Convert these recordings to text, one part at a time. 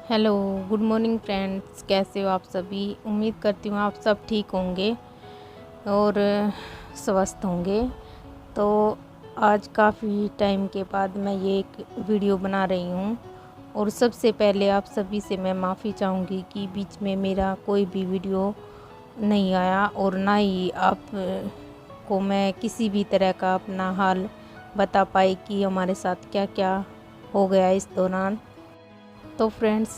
Hello, good morning friends. कैसे हो आप सभी? उम्मीद करती हूँ आप सब ठीक होंगे और स्वस्थ होंगे। तो आज काफ़ी टाइम के बाद मैं ये एक वीडियो बना रही हूँ और सबसे पहले आप सभी से मैं माफ़ी चाहूँगी कि बीच में मेरा कोई भी वीडियो नहीं आया और ना ही आप को मैं किसी भी तरह का अपना हाल बता पाई कि हमारे साथ क्या क्या हो गया इस दौरान। तो फ्रेंड्स,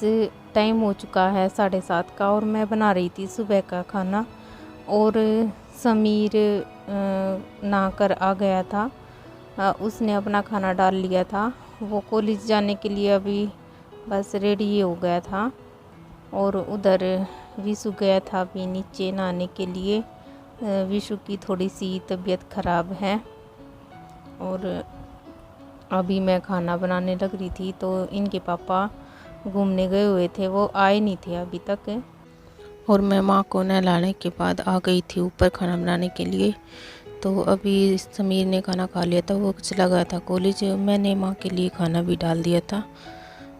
टाइम हो चुका है 7:30 का और मैं बना रही थी सुबह का खाना और समीर नहाकर आ गया था। उसने अपना खाना डाल लिया था। वो कॉलेज जाने के लिए अभी बस रेडी हो गया था और उधर विशु गया था अभी नीचे नहाने के लिए। विशु की थोड़ी सी तबीयत ख़राब है और अभी मैं खाना बनाने लग रही थी तो इनके पापा घूमने गए हुए थे, वो आए नहीं थे अभी तक। और मैं माँ को नहलाने के बाद आ गई थी ऊपर खाना बनाने के लिए। तो अभी समीर ने खाना खा लिया था, वो चला गया था कॉलेज। मैंने माँ के लिए खाना भी डाल दिया था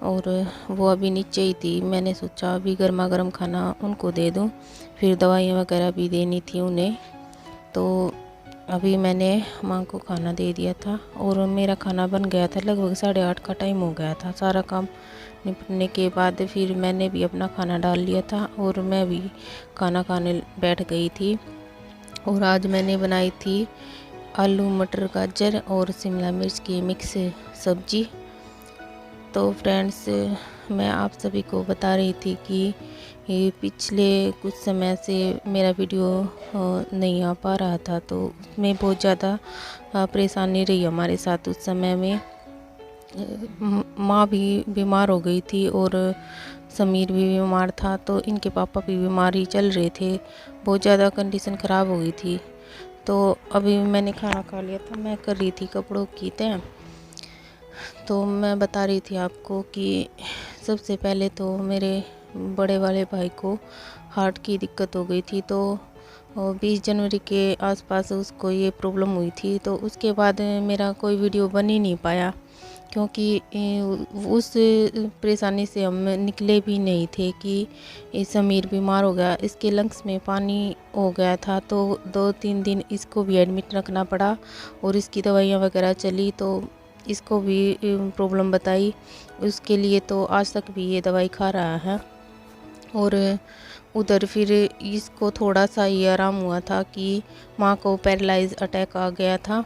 और वो अभी नीचे ही थी। मैंने सोचा अभी गर्मा गर्म खाना उनको दे दूँ, फिर दवाइयाँ वगैरह भी देनी थी उन्हें। तो अभी मैंने माँ को खाना दे दिया था और मेरा खाना बन गया था। लगभग 8:30 का टाइम हो गया था। सारा काम निपटने के बाद फिर मैंने भी अपना खाना डाल लिया था और मैं भी खाना खाने बैठ गई थी। और आज मैंने बनाई थी आलू मटर गाजर और शिमला मिर्च की मिक्स सब्जी। तो फ्रेंड्स, मैं आप सभी को बता रही थी कि ये पिछले कुछ समय से मेरा वीडियो नहीं आ पा रहा था, तो उसमें बहुत ज़्यादा परेशानी रही हमारे साथ। उस समय में माँ भी बीमार हो गई थी और समीर भी बीमार था, तो इनके पापा भी बीमार ही चल रहे थे। बहुत ज़्यादा कंडीशन ख़राब हो गई थी। तो अभी मैंने खाना खा लिया था, मैं कर रही थी कपड़ों की तय। तो मैं बता रही थी आपको कि सबसे पहले तो मेरे बड़े वाले भाई को हार्ट की दिक्कत हो गई थी। तो 20 जनवरी के आसपास उसको ये प्रॉब्लम हुई थी। तो उसके बाद मेरा कोई वीडियो बन ही नहीं पाया, क्योंकि उस परेशानी से हम निकले भी नहीं थे कि समीर बीमार हो गया। इसके लंग्स में पानी हो गया था, तो 2-3 दिन इसको भी एडमिट रखना पड़ा और इसकी दवाइयाँ वगैरह चली, तो इसको भी प्रॉब्लम बताई। उसके लिए तो आज तक भी ये दवाई खा रहा है। और उधर फिर इसको थोड़ा सा ही आराम हुआ था कि माँ को पैरालाइज अटैक आ गया था।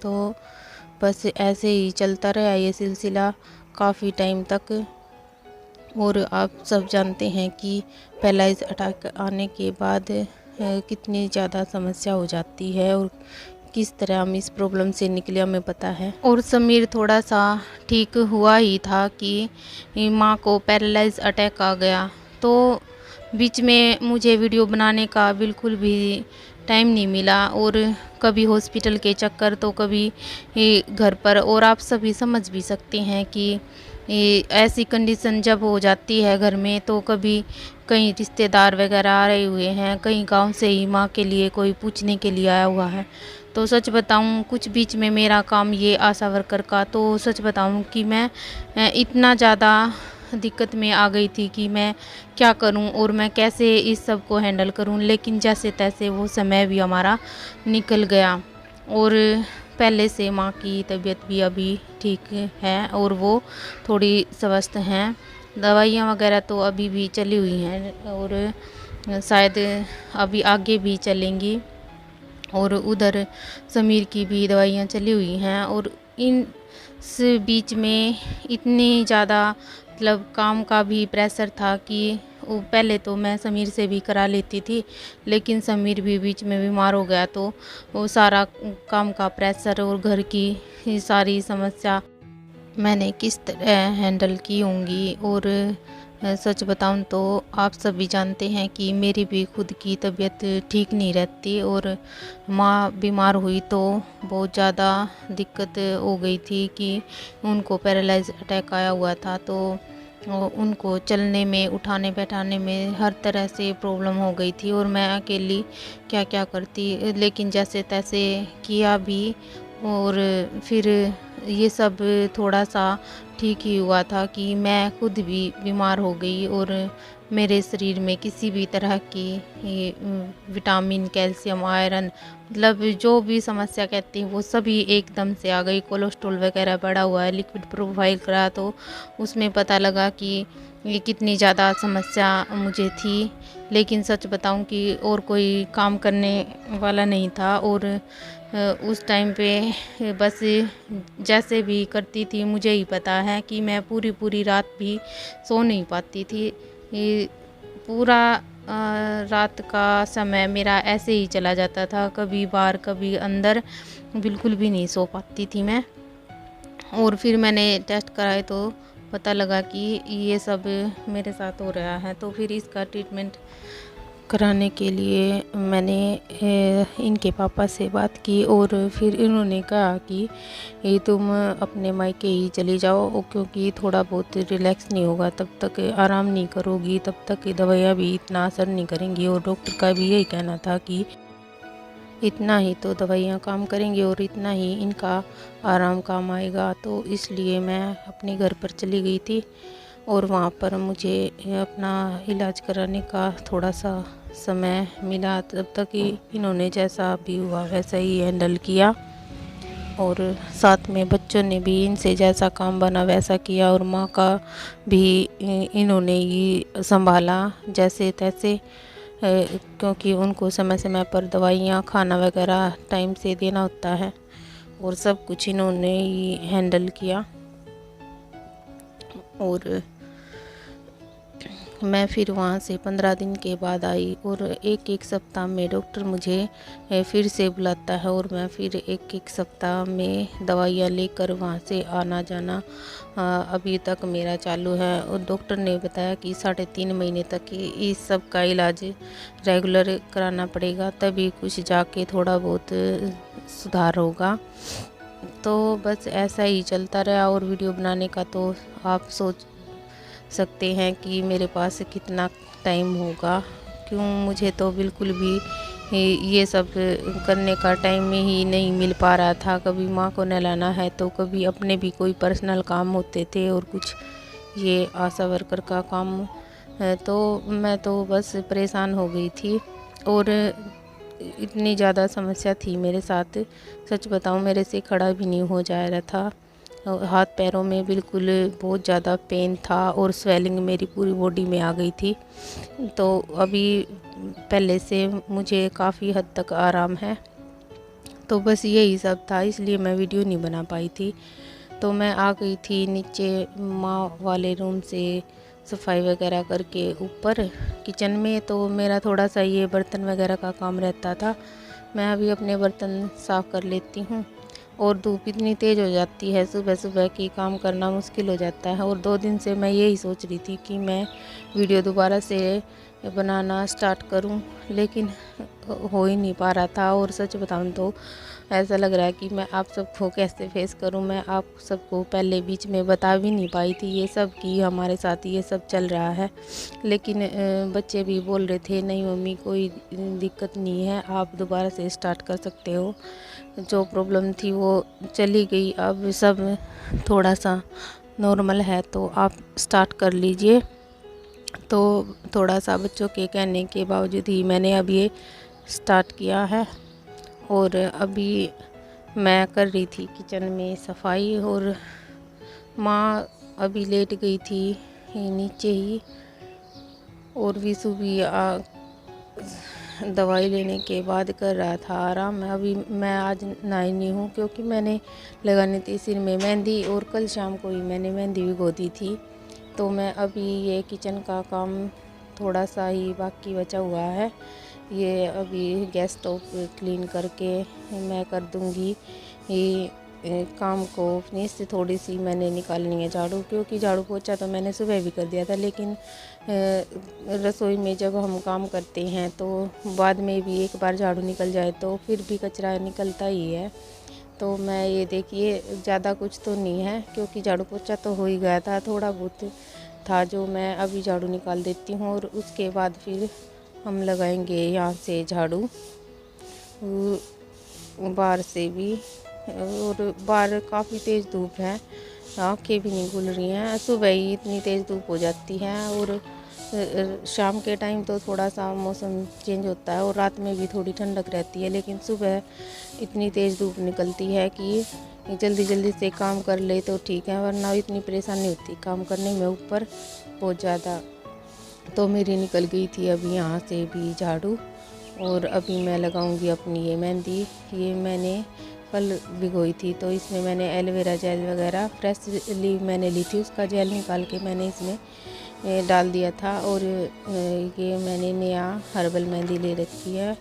तो बस ऐसे ही चलता रहा ये सिलसिला काफ़ी टाइम तक। और आप सब जानते हैं कि पैरालाइज अटैक आने के बाद कितनी ज़्यादा समस्या हो जाती है और किस तरह हम इस प्रॉब्लम से निकले हमें पता है। और समीर थोड़ा सा ठीक हुआ ही था कि माँ को पैरालाइज अटैक आ गया। तो बीच में मुझे वीडियो बनाने का बिल्कुल भी टाइम नहीं मिला और कभी हॉस्पिटल के चक्कर तो कभी घर पर। और आप सभी समझ भी सकते हैं कि ऐसी कंडीशन जब हो जाती है घर में, तो कभी कहीं रिश्तेदार वगैरह आ रहे हुए हैं, कहीं गांव से ही माँ के लिए कोई पूछने के लिए आया हुआ है। तो सच बताऊं, कुछ बीच में मेरा काम ये आशा वर्कर का, तो सच बताऊं कि मैं इतना ज़्यादा दिक्कत में आ गई थी कि मैं क्या करूं और मैं कैसे इस सब को हैंडल करूं। लेकिन जैसे तैसे वो समय भी हमारा निकल गया और पहले से माँ की तबीयत भी अभी ठीक है और वो थोड़ी स्वस्थ हैं। दवाइयाँ वगैरह तो अभी भी चली हुई हैं और शायद अभी आगे भी चलेंगी। और उधर समीर की भी दवाइयाँ चली हुई हैं। और इस बीच में इतनी ज़्यादा मतलब काम का भी प्रेशर था कि वो पहले तो मैं समीर से भी करा लेती थी, लेकिन समीर भी बीच में बीमार हो गया, तो वो सारा काम का प्रेशर और घर की सारी समस्या मैंने किस तरह हैंडल की होंगी। और सच बताऊं तो आप सभी जानते हैं कि मेरी भी खुद की तबीयत ठीक नहीं रहती और माँ बीमार हुई तो बहुत ज़्यादा दिक्कत हो गई थी कि उनको पैरालाइज अटैक आया हुआ था। तो उनको चलने में, उठाने बैठाने में हर तरह से प्रॉब्लम हो गई थी और मैं अकेली क्या क्या करती, लेकिन जैसे तैसे किया भी। और फिर ये सब थोड़ा सा ठीक ही हुआ था कि मैं खुद भी बीमार हो गई और मेरे शरीर में किसी भी तरह की ये विटामिन, कैल्शियम, आयरन, मतलब जो भी समस्या कहती हैं वो सभी एकदम से आ गई। कोलेस्ट्रॉल वगैरह बढ़ा हुआ है, लिपिड प्रोफाइल करा तो उसमें पता लगा कि ये कितनी ज़्यादा समस्या मुझे थी। लेकिन सच बताऊं कि और कोई काम करने वाला नहीं था और उस टाइम पे बस जैसे भी करती थी मुझे ही पता है कि मैं पूरी पूरी रात भी सो नहीं पाती थी। ये पूरा रात का समय मेरा ऐसे ही चला जाता था, कभी बाहर कभी अंदर, बिल्कुल भी नहीं सो पाती थी मैं। और फिर मैंने टेस्ट कराए तो पता लगा कि ये सब मेरे साथ हो रहा है। तो फिर इसका ट्रीटमेंट कराने के लिए मैंने इनके पापा से बात की और फिर इन्होंने कहा कि ये तुम अपने मायके ही चली जाओ, क्योंकि थोड़ा बहुत रिलैक्स नहीं होगा तब तक आराम नहीं करोगी, तब तक दवाइयाँ भी इतना असर नहीं करेंगी। और डॉक्टर का भी यही कहना था कि इतना ही तो दवाइयाँ काम करेंगी और इतना ही इनका आराम काम आएगा। तो इसलिए मैं अपने घर पर चली गई थी और वहाँ पर मुझे अपना इलाज कराने का थोड़ा सा समय मिला। तब तक ही इन्होंने जैसा भी हुआ वैसा ही हैंडल किया और साथ में बच्चों ने भी इनसे जैसा काम बना वैसा किया और माँ का भी इन्होंने ही संभाला जैसे तैसे, क्योंकि उनको समय समय पर दवाइयाँ, खाना वगैरह टाइम से देना होता है और सब कुछ इन्होंने ही हैंडल किया। और मैं फिर वहाँ से 15 दिन के बाद आई और एक सप्ताह में डॉक्टर मुझे फिर से बुलाता है और मैं फिर एक सप्ताह में दवाइयाँ लेकर वहाँ से आना जाना अभी तक मेरा चालू है। और डॉक्टर ने बताया कि 3.5 महीने तक इस सब का इलाज रेगुलर कराना पड़ेगा, तभी कुछ जाके थोड़ा बहुत सुधार होगा। तो बस ऐसा ही चलता रहा। और वीडियो बनाने का तो आप सोच सकते हैं कि मेरे पास कितना टाइम होगा, क्यों मुझे तो बिल्कुल भी ये सब करने का टाइम ही नहीं मिल पा रहा था। कभी माँ को नहलाना है तो कभी अपने भी कोई पर्सनल काम होते थे और कुछ ये आशा वर्कर का काम तो मैं तो बस परेशान हो गई थी। और इतनी ज़्यादा समस्या थी मेरे साथ, सच बताऊँ मेरे से खड़ा भी नहीं हो जा रहा था। हाथ पैरों में बिल्कुल बहुत ज़्यादा पेन था और स्वेलिंग मेरी पूरी बॉडी में आ गई थी। तो अभी पहले से मुझे काफ़ी हद तक आराम है। तो बस यही सब था, इसलिए मैं वीडियो नहीं बना पाई थी। तो मैं आ गई थी नीचे माँ वाले रूम से सफाई वगैरह करके ऊपर किचन में। तो मेरा थोड़ा सा ये बर्तन वगैरह का काम रहता था, मैं अभी अपने बर्तन साफ़ कर लेती हूँ। और धूप इतनी तेज़ हो जाती है, सुबह सुबह की काम करना मुश्किल हो जाता है। और 2 दिन से मैं यही सोच रही थी कि मैं वीडियो दोबारा से बनाना स्टार्ट करूं, लेकिन हो ही नहीं पा रहा था। और सच बताऊं तो ऐसा लग रहा है कि मैं आप सबको कैसे फेस करूं। मैं आप सबको पहले बीच में बता भी नहीं पाई थी ये सब कि हमारे साथ ये सब चल रहा है। लेकिन बच्चे भी बोल रहे थे नहीं मम्मी कोई दिक्कत नहीं है, आप दोबारा से स्टार्ट कर सकते हो, जो प्रॉब्लम थी वो चली गई, अब सब थोड़ा सा नॉर्मल है, तो आप स्टार्ट कर लीजिए। तो थोड़ा सा बच्चों के कहने के बावजूद ही मैंने अब ये स्टार्ट किया है। और अभी मैं कर रही थी किचन में सफाई और माँ अभी लेट गई थी नीचे ही। और विशु भी दवाई लेने के बाद कर रहा था आराम। अभी मैं आज नहाई नहीं हूँ क्योंकि मैंने लगानी थी सिर में मेहंदी और कल शाम को ही मैंने मेहंदी भिगो दी थी। तो मैं अभी ये किचन का काम थोड़ा सा ही बाकी बचा हुआ है, ये अभी गैस स्टोव क्लीन करके मैं कर दूँगी। ये काम को फिनिश थोड़ी सी मैंने निकालनी है झाड़ू, क्योंकि झाड़ू पोछा तो मैंने सुबह भी कर दिया था, लेकिन रसोई में जब हम काम करते हैं तो बाद में भी एक बार झाड़ू निकल जाए तो फिर भी कचरा निकलता ही है। तो मैं ये देखिए ज़्यादा कुछ तो नहीं है क्योंकि झाड़ू पोछा तो हो ही गया था, थोड़ा बहुत था जो मैं अभी झाड़ू निकाल देती हूँ और उसके बाद फिर हम लगाएंगे यहाँ से झाड़ू बाहर से भी। और बाहर काफ़ी तेज़ धूप है आँखें भी नहीं खुल रही हैं। सुबह ही इतनी तेज़ धूप हो जाती है और शाम के टाइम तो थोड़ा सा मौसम चेंज होता है और रात में भी थोड़ी ठंडक रहती है, लेकिन सुबह इतनी तेज़ धूप निकलती है कि जल्दी जल्दी से काम कर ले तो ठीक है, वरना इतनी परेशानी होती काम करने में ऊपर बहुत ज़्यादा। तो मेरी निकल गई थी अभी यहाँ से भी झाड़ू, और अभी मैं लगाऊंगी अपनी ये मेहंदी। ये मैंने कल भिगोई थी, तो इसमें मैंने एलोवेरा जेल वगैरह फ्रेशली मैंने ली थी, उसका जेल निकाल के मैंने इसमें डाल दिया था। और ये मैंने नया हर्बल मेहंदी ले रखी है,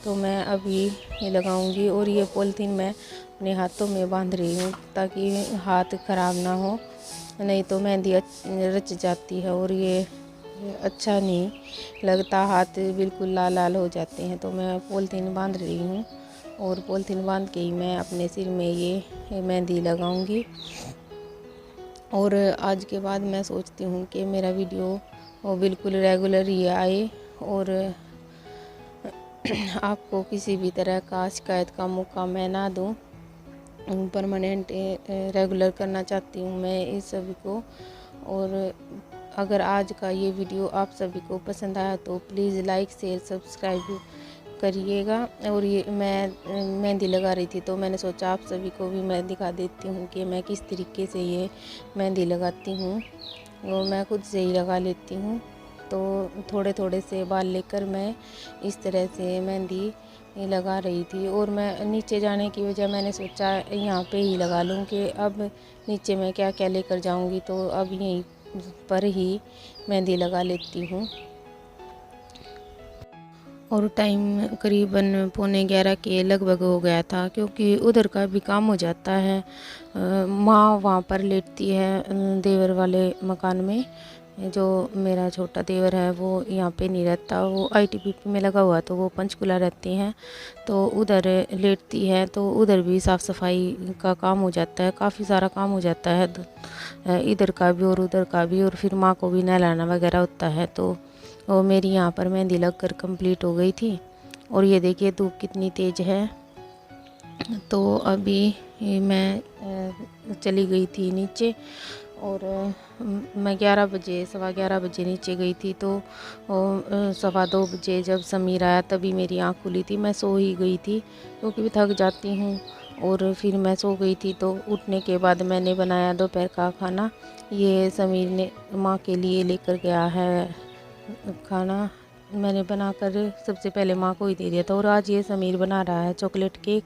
तो मैं अभी ये लगाऊंगी। और ये पॉलीथीन मैं अपने हाथों में बांध रही हूँ ताकि हाथ ख़राब ना हो, नहीं तो मेहंदी रच जाती है और ये अच्छा नहीं लगता, हाथ बिल्कुल लाल लाल हो जाते हैं। तो मैं पॉलीथीन बांध रही हूँ और पॉलीथीन बांध के ही मैं अपने सिर में ये मेहंदी लगाऊंगी। और आज के बाद मैं सोचती हूँ कि मेरा वीडियो बिल्कुल रेगुलर ही आए और आपको किसी भी तरह का शिकायत का मौका मैं ना दूँ। परमानेंट रेगुलर करना चाहती हूँ मैं इस सभी को। और अगर आज का ये वीडियो आप सभी को पसंद आया तो प्लीज़ लाइक शेयर सब्सक्राइब करिएगा। और ये मैं मेहंदी लगा रही थी, तो मैंने सोचा आप सभी को भी मैं दिखा देती हूँ कि मैं किस तरीके से ये मेहंदी लगाती हूँ। वो मैं खुद से ही लगा लेती हूँ। तो थोड़े थोड़े से बाल लेकर मैं इस तरह से मेहंदी लगा रही थी। और मैं नीचे जाने की वजह मैंने सोचा यहाँ पे ही लगा लूँ कि अब नीचे मैं क्या क्या लेकर जाऊँगी, तो अब यहीं पर ही मेहंदी लगा लेती हूँ। और टाइम करीबन 11:15 के लगभग हो गया था, क्योंकि उधर का भी काम हो जाता है। माँ वहाँ पर लेटती है देवर वाले मकान में। जो मेरा छोटा देवर है वो यहाँ पे नहीं रहता, वो आईटीबीपी में लगा हुआ, तो वो पंचकुला रहती हैं, तो उधर लेटती है। तो उधर भी साफ़ सफाई का काम हो जाता है, काफ़ी सारा काम हो जाता है, इधर का भी और उधर का भी। और फिर माँ को भी नहलाना वगैरह होता है। तो वो मेरी यहाँ पर मेहंदी लगकर कंप्लीट हो गई थी। और ये देखिए धूप कितनी तेज़ है। तो अभी मैं चली गई थी नीचे, और मैं 11 बजे 11:15 बजे नीचे गई थी। तो 2:15 बजे जब समीर आया तभी मेरी आँख खुली थी। मैं सो ही गई थी क्योंकि भी थक जाती हूँ, और फिर मैं सो गई थी। तो उठने के बाद मैंने बनाया दोपहर का खाना। ये समीर ने माँ के लिए लेकर गया है खाना, मैंने बनाकर सबसे पहले माँ को ही दे दिया था। और आज ये समीर बना रहा है चॉकलेट केक।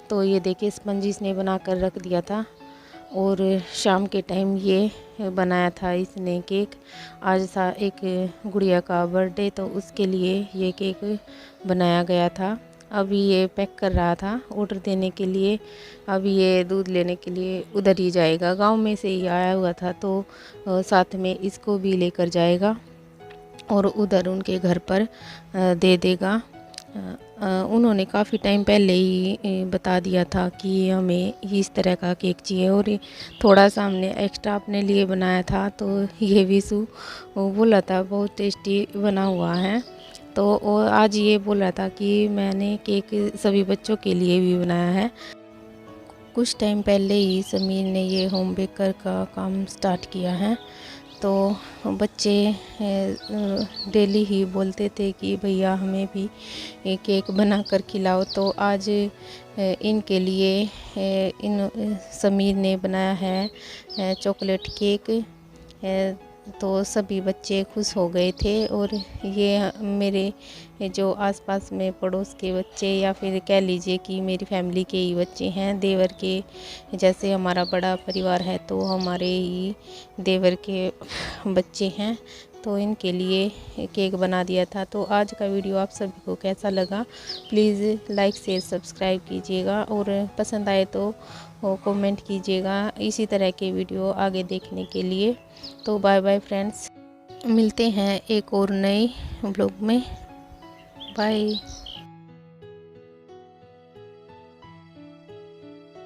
तो ये देखिए स्पंज इसने बना कर रख दिया था, और शाम के टाइम ये बनाया था इसने केक। आज था एक गुड़िया का बर्थडे, तो उसके लिए ये केक बनाया गया था। अभी ये पैक कर रहा था ऑर्डर देने के लिए। अभी ये दूध लेने के लिए उधर ही जाएगा, गांव में से ही आया हुआ था, तो साथ में इसको भी लेकर जाएगा और उधर उनके घर पर दे देगा। उन्होंने काफ़ी टाइम पहले ही बता दिया था कि हमें इस तरह का केक चाहिए, और थोड़ा सा हमने एक्स्ट्रा अपने लिए बनाया था। तो ये विशु बोला था बहुत टेस्टी बना हुआ है। तो आज ये बोल रहा था कि मैंने केक सभी बच्चों के लिए भी बनाया है। कुछ टाइम पहले ही समीर ने ये होम बेकर का काम स्टार्ट किया है। तो बच्चे डेली ही बोलते थे कि भैया हमें भी केक बना कर खिलाओ। तो आज इनके लिए इन समीर ने बनाया है चॉकलेट केक। तो सभी बच्चे खुश हो गए थे। और ये मेरे जो आसपास में पड़ोस के बच्चे, या फिर कह लीजिए कि मेरी फैमिली के ही बच्चे हैं, देवर के। जैसे हमारा बड़ा परिवार है तो हमारे ही देवर के बच्चे हैं, तो इनके लिए केक बना दिया था। तो आज का वीडियो आप सभी को कैसा लगा प्लीज़ लाइक शेयर सब्सक्राइब कीजिएगा, और पसंद आए तो कमेंट कीजिएगा इसी तरह के वीडियो आगे देखने के लिए। तो बाय बाय फ्रेंड्स, मिलते हैं एक और नए ब्लॉग में। बाय।